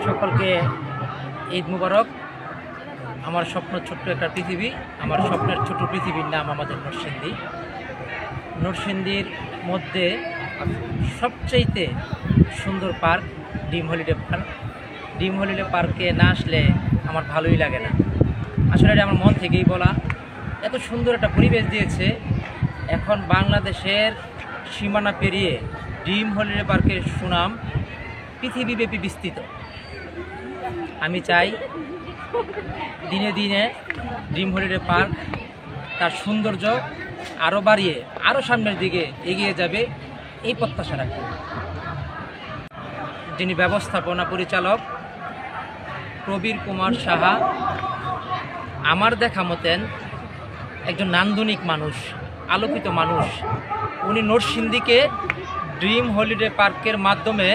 সকলকে ঈদ মুবারক। আমার স্বপ্ন ছোট্ট একটা পৃথিবী, আমার স্বপ্নের ছোট পৃথিবীর নাম আমাদের নরসিংদী। নরসিংদীর মধ্যে সবচাইতে সুন্দর park dream holiday park. Dream holiday পার্কে না আসলে আমার ভালোই লাগে না। আসলে এটা আমার মন থেকেই বলা। এত সুন্দর একটা পরিবেশ দিয়েছে। এখন বাংলাদেশের সীমানা পেরিয়ে ড্রিম হলিডে পার্কের সুনাম পৃথিবীব্যাপী বিস্তৃত। আমি চাই দিনে দিনে ড্রিম হলিডে পার্ক তার সৌন্দর্য আরও বাড়িয়ে আরও সামনের দিকে এগিয়ে যাবে, এই প্রত্যাশা রাখি। যিনি ব্যবস্থাপনা পরিচালক প্রবীর কুমার সাহা, আমার দেখা মতেন একজন নান্দনিক মানুষ, আলোকিত মানুষ। উনি নরসিংদীকে ড্রিম হলিডে পার্কের মাধ্যমে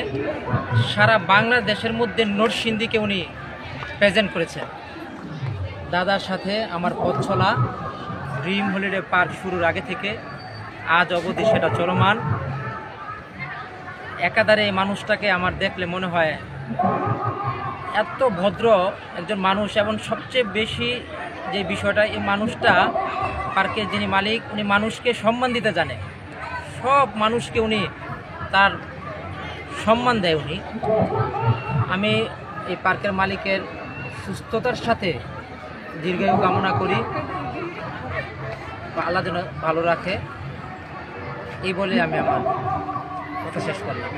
সারা বাংলাদেশের মধ্যে নরসিংদীকে উনি প্রেজেন্ট করেছেন। দাদার সাথে আমার পথ চলা ড্রিম হলিডে পার্ক শুরুর আগে থেকে আজ অবধি সেটা চলমান। একাধারে এই মানুষটাকে আমার দেখলে মনে হয় এত ভদ্র একজন মানুষ, এবং সবচেয়ে বেশি যে বিষয়টা, এই মানুষটা পার্কের যিনি মালিক, উনি মানুষকে সম্মান দিতে জানে। সব মানুষকে উনি তার সম্মান দেয় উনি। আমি এই পার্কের মালিকের সুস্থতার সাথে দীর্ঘায়ু কামনা করি, আল্লাহ যেন ভালো রাখে। এই বলে আমি আমার কথা শেষ করলাম।